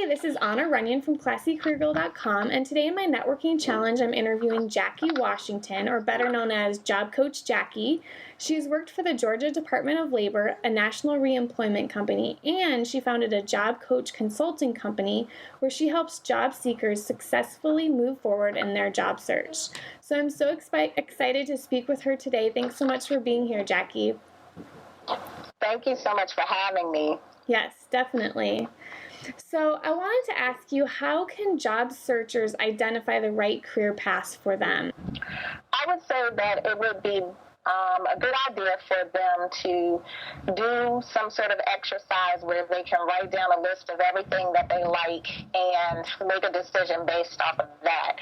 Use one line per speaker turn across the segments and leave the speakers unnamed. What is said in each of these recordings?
Hey, this is Anna Runyon from ClassyCareerGirl.com, and today in my networking challenge, I'm interviewing Jackie Washington, or better known as Job Coach Jackie. She's worked for the Georgia Department of Labor, a national reemployment company, and she founded a job coach consulting company where she helps job seekers successfully move forward in their job search. So I'm so excited to speak with her today. Thanks so much for being here, Jackie.
Thank you so much for having me.
Yes, definitely. So I wanted to ask you, how can job searchers identify the right career path for them?
I would say that it would be a good idea for them to do some sort of exercise where they can write down a list of everything that they like and make a decision based off of that.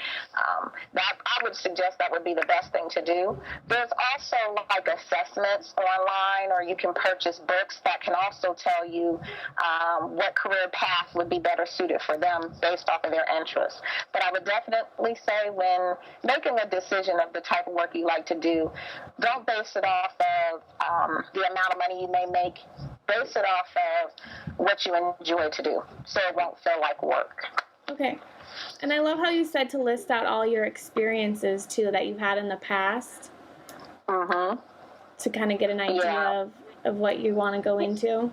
That I would suggest that would be the best thing to do. There's also like assessments online, or you can purchase books that can also tell you what career path would be better suited for them based off of their interests. But I would definitely say when making a decision of the type of work you like to do, don't base it off of the amount of money you may make. Base it off of what you enjoy to do, so it won't feel like work.
Okay. And I love how you said to list out all your experiences, too, that you've had in the past.
Mm-hmm.
To kind of get an idea of what you want to go into.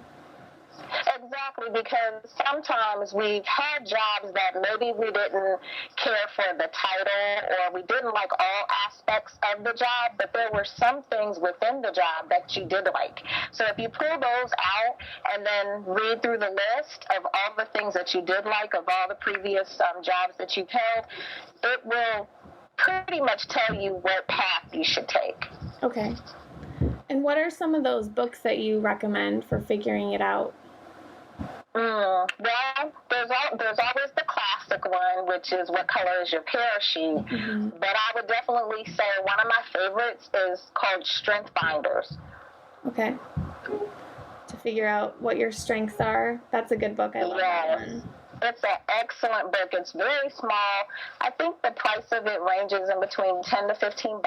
Exactly, because sometimes we've had jobs that maybe we didn't care for the title, or we didn't like all aspects of the job, but there were some things within the job that you did like. So if you pull those out and then read through the list of all the things that you did like, of all the previous jobs that you've held, it will pretty much tell you what path you should take.
Okay. And what are some of those books that you recommend for figuring it out?
Well, there's always the classic one, which is What Color Is Your Parachute? Mm-hmm. But I would definitely say one of my favorites is called Strength Finders.
Okay. To figure out what your strengths are. That's a good book. I love that one.
It's an excellent book. It's very small. I think the price of it ranges in between $10 to $15.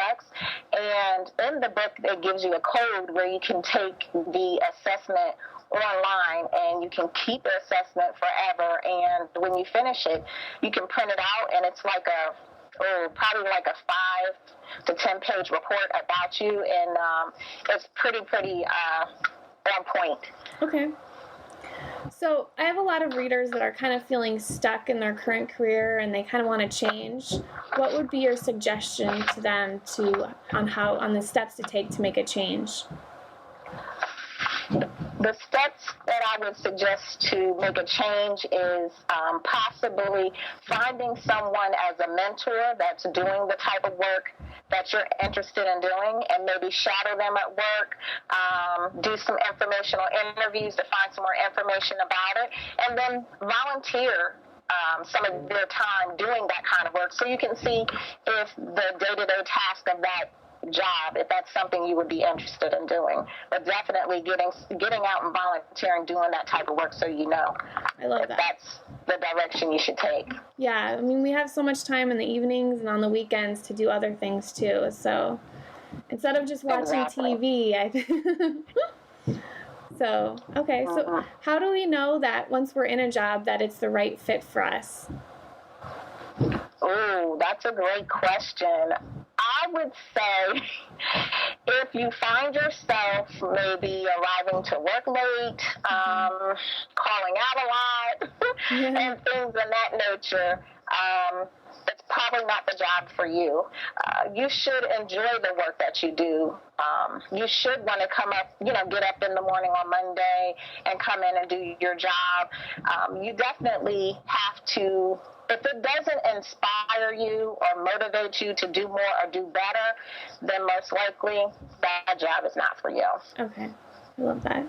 And in the book, it gives you a code where you can take the assessment online, and you can keep the assessment forever. And when you finish it, you can print it out, and it's like probably like a 5 to 10 page report about you, and it's pretty on point.
Okay. So I have a lot of readers that are kind of feeling stuck in their current career and they kind of want to change. What would be your suggestion to them on the steps to take to make a change?
The steps that I would suggest to make a change is possibly finding someone as a mentor that's doing the type of work that you're interested in doing, and maybe shadow them at work, do some informational interviews to find some more information about it, and then volunteer some of their time doing that kind of work so you can see if the day-to-day task of that job, if that's something you would be interested in doing. But definitely getting out and volunteering, doing that type of work so you know
I love that.
That's the direction you should take.
Yeah, I mean, we have so much time in the evenings and on the weekends to do other things too. So instead of just watching TV, I think. So, okay. So how do we know that once we're in a job that it's the right fit for us?
Oh, that's a great question. I would say if you find yourself maybe arriving to work late, calling out a lot, and things of that nature, it's probably not the job for you. You should enjoy the work that you do. You should want to come up, get up in the morning on Monday and come in and do your job. You definitely have to. If it doesn't inspire you or motivate you to do more or do better, then most likely that job is not for you.
Okay. I love that.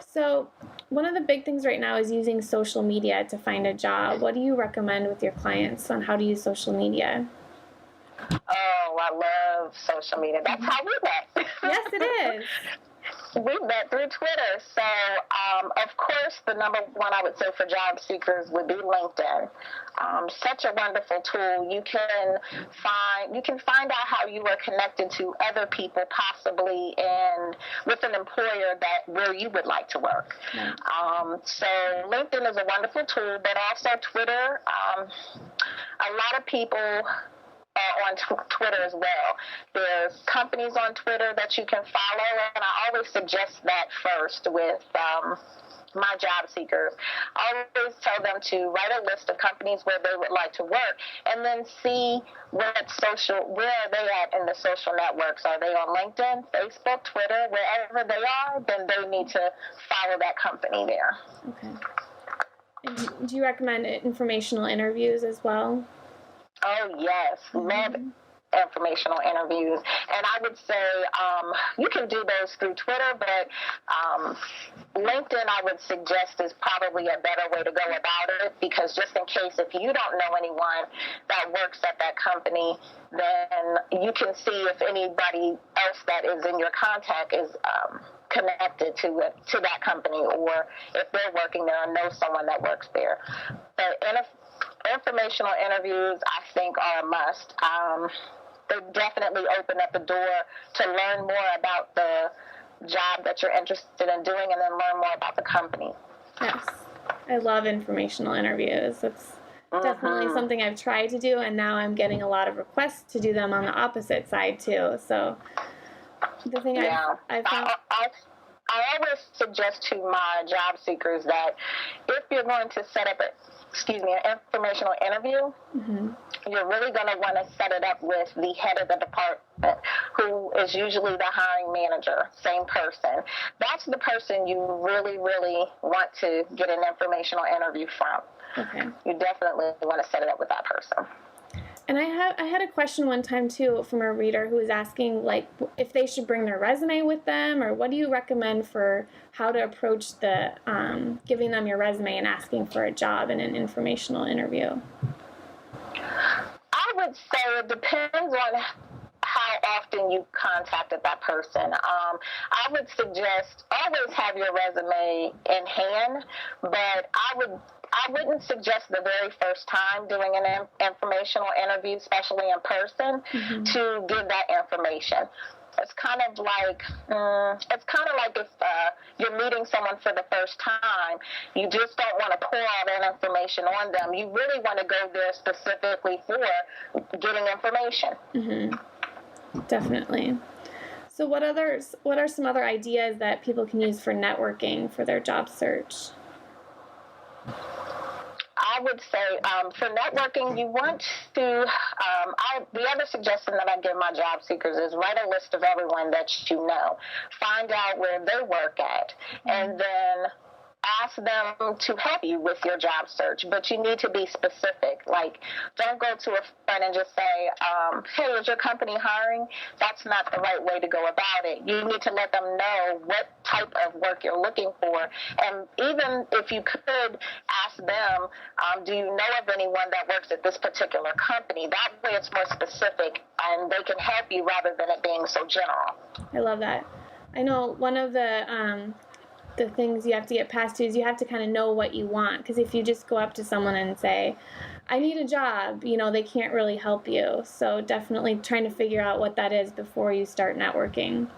So one of the big things right now is using social media to find a job. What do you recommend with your clients on how to use social media?
Oh, I love social media. That's how we met.
Yes, it is.
We met through Twitter. So, of course, the number one I would say for job seekers would be LinkedIn. Such a wonderful tool. You can find out how you are connected to other people, possibly with an employer where you would like to work. So LinkedIn is a wonderful tool, but also Twitter. A lot of people on Twitter as well. There's companies on Twitter that you can follow, and I always suggest that first with my job seekers. I always tell them to write a list of companies where they would like to work, and then see where are they at in the social networks. Are they on LinkedIn, Facebook, Twitter? Wherever they are, then they need to follow that company there.
Okay. And do you recommend informational interviews as well?
Oh, yes. Love informational interviews. And I would say you can do those through Twitter, but LinkedIn, I would suggest, is probably a better way to go about it, because just in case if you don't know anyone that works at that company, then you can see if anybody else that is in your contact is connected to that company, or if they're working there or know someone that works there. But informational interviews, I think, are a must. They definitely open up the door to learn more about the job that you're interested in doing, and then learn more about the company.
Yes. I love informational interviews. It's definitely something I've tried to do, and now I'm getting a lot of requests to do them on the opposite side, too. So the thing I found...
I always suggest to my job seekers that if you're going to set up an informational interview, you're really going to want to set it up with the head of the department, who is usually the hiring manager, same person. That's the person you really, really want to get an informational interview from.
Okay.
You definitely want to set it up with that person.
And I had a question one time, too, from a reader who was asking, like, if they should bring their resume with them, or what do you recommend for how to approach the giving them your resume and asking for a job in an informational interview?
I would say it depends on how often you contacted that person. I would suggest always have your resume in hand, but I wouldn't suggest the very first time doing an informational interview, especially in person, to give that information. It's kind of like if you're meeting someone for the first time, you just don't want to pour all that information on them. You really want to go there specifically for getting information.
Definitely. So what are some other ideas that people can use for networking for their job search?
I would say for networking, you want to, the other suggestion that I give my job seekers is write a list of everyone that you know. Find out where they work at, and then ask them to help you with your job search, but you need to be specific. Like, don't go to a friend and just say, hey, is your company hiring? That's not the right way to go about it. You need to let them know what type of work you're looking for. And even if you could ask them, do you know of anyone that works at this particular company? That way it's more specific, and they can help you rather than it being so general.
I love that. I know one of the things you have to get past too is you have to kind of know what you want, because if you just go up to someone and say, I need a job, they can't really help you. So definitely trying to figure out what that is before you start networking.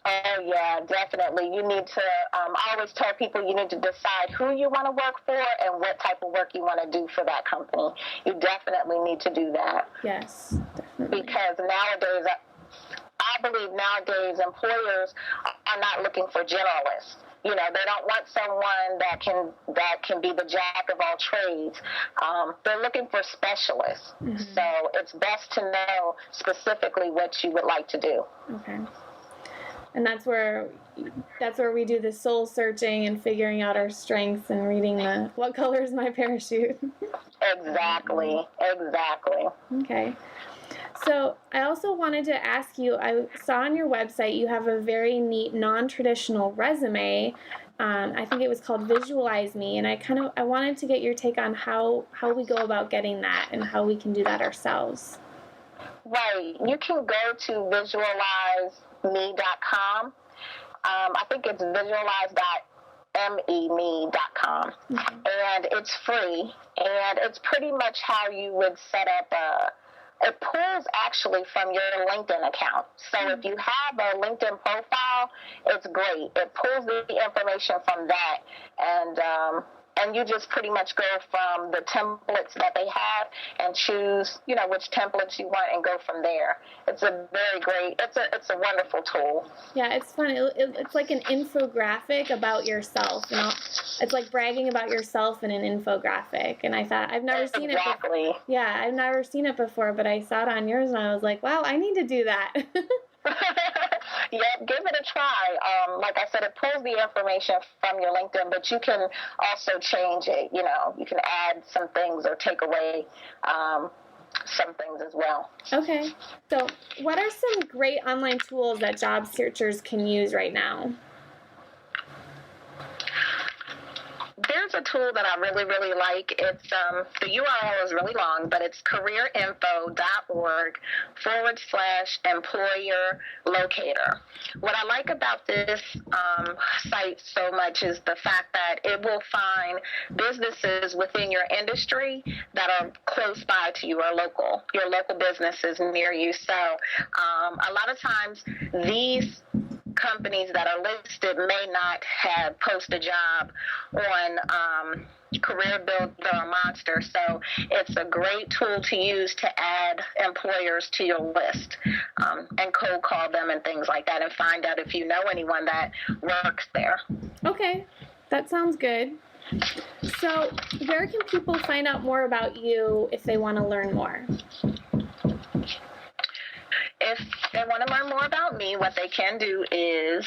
Oh, yeah, definitely. You need to, I always tell people you need to decide who you want to work for and what type of work you want to do for that company. You definitely need to do that.
Yes, definitely.
Because nowadays, I believe nowadays employers are not looking for generalists. They don't want someone that can be the jack of all trades. They're looking for specialists. So it's best to know specifically what you would like to do.
Okay. And that's where we do the soul searching and figuring out our strengths and reading what color is my parachute.
Exactly.
Okay. So I also wanted to ask you, I saw on your website you have a very neat non-traditional resume. I think it was called Visualize Me, and I wanted to get your take on how we go about getting that and how we can do that ourselves.
Right. You can go to visualizeme.com. I think it's visualize.me.com, and it's free, and it's pretty much how you would set up it pulls actually from your LinkedIn account. So if you have a LinkedIn profile, it's great. It pulls the information from that, and you just pretty much go from the templates that they have and choose, which templates you want and go from there. It's a very great, it's a wonderful tool.
Yeah, it's fun. It's like an infographic about yourself. It's like bragging about yourself in an infographic. And I thought, I've never seen it before. Yeah, I've never seen it before, but I saw it on yours and I was like, wow, I need to do that.
Yeah, give it a try. Like I said, it pulls the information from your LinkedIn, but you can also change it. You can add some things or take away some things as well.
Okay. So what are some great online tools that job searchers can use right now?
There's a tool that I really, really like. It's the URL is really long, but it's careerinfo.org/employer locator. What I like about this site so much is the fact that it will find businesses within your industry that are close by to you or your local businesses near you. So a lot of times these companies that are listed may not have posted a job on Career Builder or Monster, so it's a great tool to use to add employers to your list and cold call them and things like that and find out if you know anyone that works there.
Okay, that sounds good. So where can people find out more about you if they want to learn more?
If they want to learn more about me, what they can do is,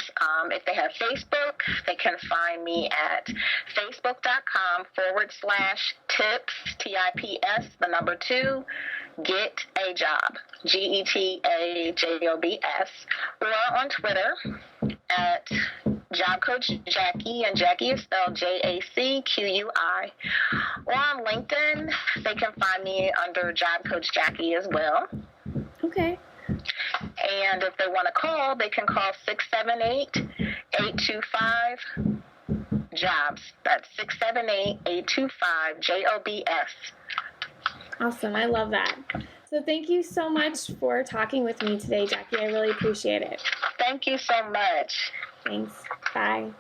if they have Facebook, they can find me at facebook.com/tips, TIPS, 2, get a job, GETAJOBS, or on Twitter at Job Coach Jackie, and Jackie is spelled JACQUI. Or on LinkedIn, they can find me under Job Coach Jackie as well.
Okay.
And if they want to call, they can call 678-825-JOBS. That's 678-825-JOBS.
Awesome. I love that. So thank you so much for talking with me today, Jackie. I really appreciate it.
Thank you so much.
Thanks. Bye.